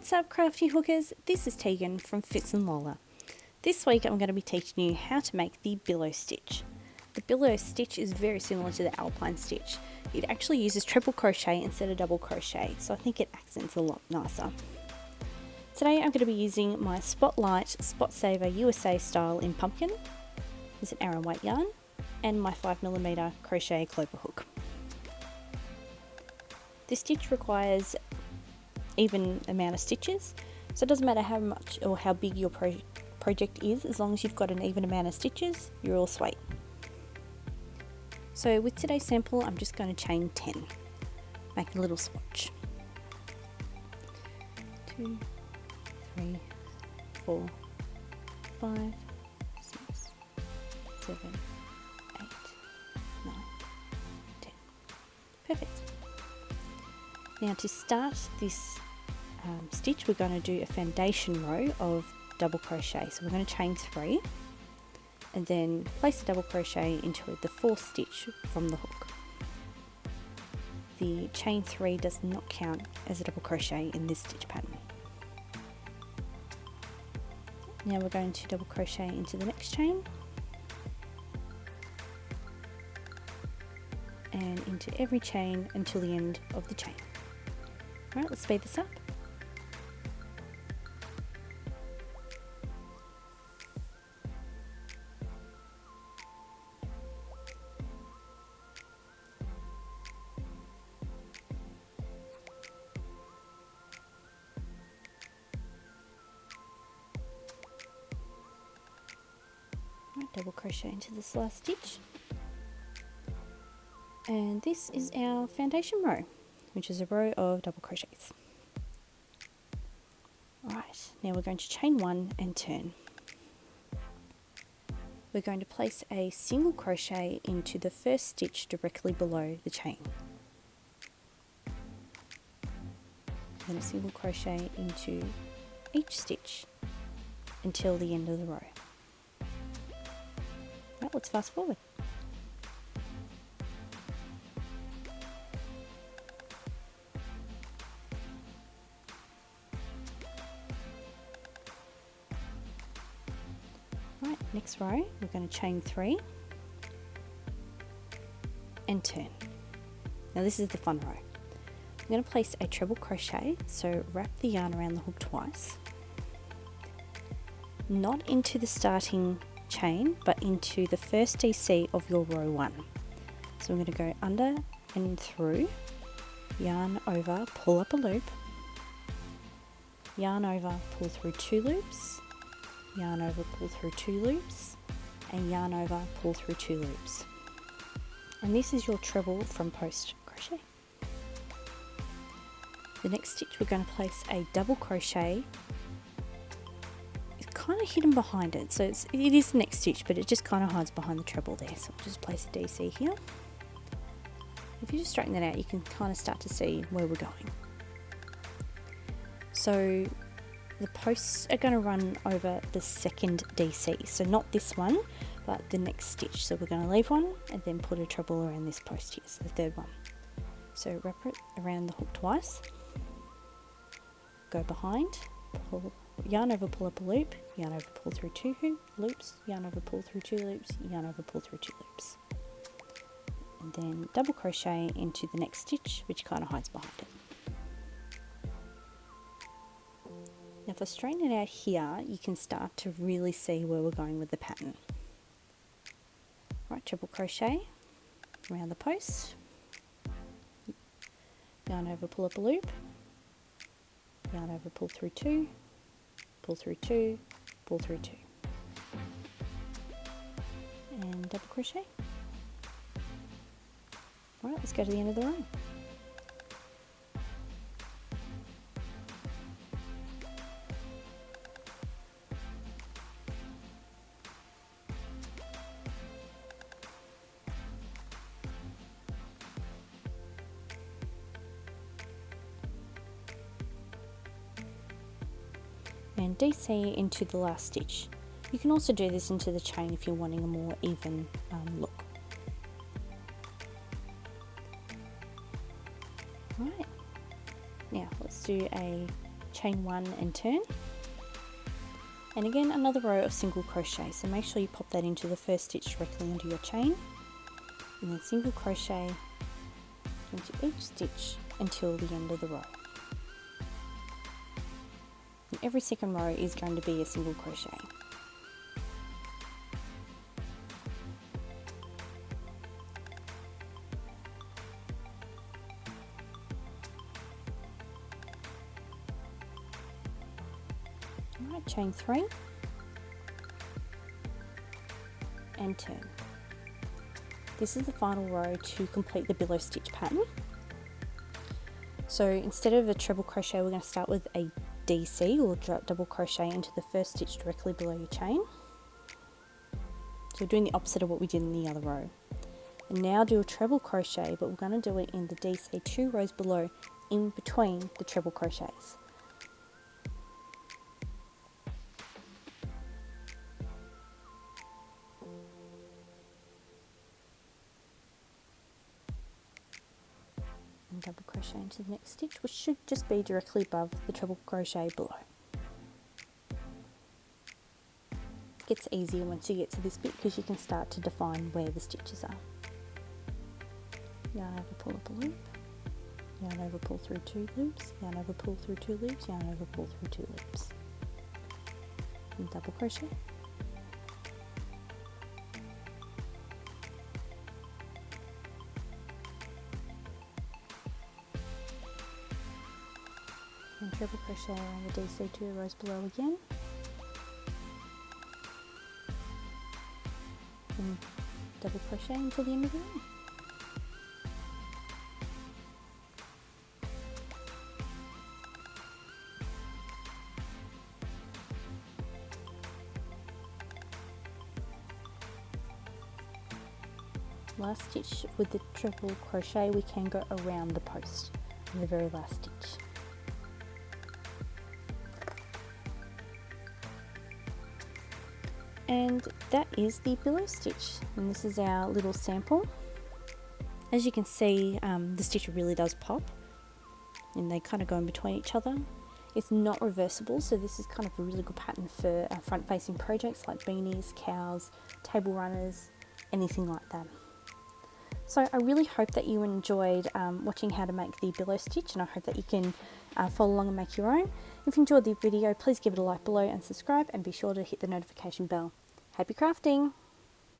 What's up, crafty hookers? This is Tegan from Fitz and Lola. This week I'm going to be teaching you how to make the billow stitch. The billow stitch is very similar to the alpine stitch. It actually uses triple crochet instead of double crochet, so I think it accents a lot nicer. Today I'm going to be using my Spotlight Spot Saver USA style in pumpkin. There's an Aran weight yarn and my 5mm crochet clover hook. This stitch requires even amount of stitches, so it doesn't matter how much or how big your project is, as long as you've got an even amount of stitches, you're all sweet. So with today's sample, I'm just going to chain 10, make a little swatch. 2, 3, 4, 5, 6, 7, 8, 9, 10. Perfect. Now to start this stitch, we're going to do a foundation row of double crochet. So we're going to chain 3 and then place the double crochet into the 4th stitch from the hook. The chain 3 does not count as a double crochet in this stitch pattern. Now we're going to double crochet into the next chain and into every chain until the end of the chain. Alright, let's speed this up. Double crochet into this last stitch, and this is our foundation row, which is a row of double crochets. Right, now we're going to chain 1 and turn. We're going to place a single crochet into the 1st stitch directly below the chain, then a single crochet into each stitch until the end of the row. Right, let's fast forward. Right, next row we're going to chain 3 and turn. Now this is the fun row. I'm going to place a treble crochet, so wrap the yarn around the hook twice, not into the starting chain but into the first DC of your row 1. So I'm going to go under and through, yarn over, pull up a loop, yarn over, pull through 2 loops, yarn over, pull through 2 loops, and yarn over, pull through 2 loops. And this is your treble from post crochet. The next stitch we're going to place a double crochet. It's kind of hidden behind it, so it is the next stitch, but it just kind of hides behind the treble there. So I'll just place a DC here. If you just straighten that out, you can kind of start to see where we're going. So the posts are going to run over the 2nd DC, so not this one, but the next stitch. So we're going to leave one and then put a treble around this post here, so the 3rd one. So wrap it around the hook twice, go behind, pull, yarn over, pull up a loop, yarn over, pull through 2 loops, yarn over, pull through 2 loops, yarn over, pull through 2 loops. And then double crochet into the next stitch, which kind of hides behind it. Now if I straighten it out here, you can start to really see where we're going with the pattern. Right, triple crochet around the post, yarn over, pull up a loop, yarn over, pull through 2, pull through 2, pull through 2, and double crochet. Alright, let's go to the end of the row. And DC into the last stitch. You can also do this into the chain if you're wanting a more even look. Right, now let's do a chain 1 and turn, and again another row of single crochet. So make sure you pop that into the first stitch directly into your chain, and then single crochet into each stitch until the end of the row. And every second row is going to be a single crochet. Alright, chain 3 and turn. This is the final row to complete the billow stitch pattern. So instead of a treble crochet, we're going to start with a DC, or double crochet into the first stitch directly below your chain. So we're doing the opposite of what we did in the other row. And now do a treble crochet, but we're going to do it in the DC 2 rows below, in between the treble crochets. And double crochet into the next stitch, which should just be directly above the treble crochet below. It gets easier once you get to this bit because you can start to define where the stitches are. Yarn over, pull up a loop, yarn over, pull through 2 loops, yarn over, pull through 2 loops, yarn over, pull through 2 loops, and double crochet. And treble crochet around the DC 2 rows below again, and double crochet until the end of the row. Last stitch with the triple crochet, we can go around the post in the very last stitch. And that is the billow stitch, and this is our little sample. As you can see, the stitch really does pop, and they kind of go in between each other. It's not reversible, so this is kind of a really good pattern for front-facing projects like beanies, cows, table runners, anything like that. So I really hope that you enjoyed watching how to make the billow stitch, and I hope that you can follow along and make your own. If you enjoyed the video, please give it a like below and subscribe, and be sure to hit the notification bell. Happy crafting!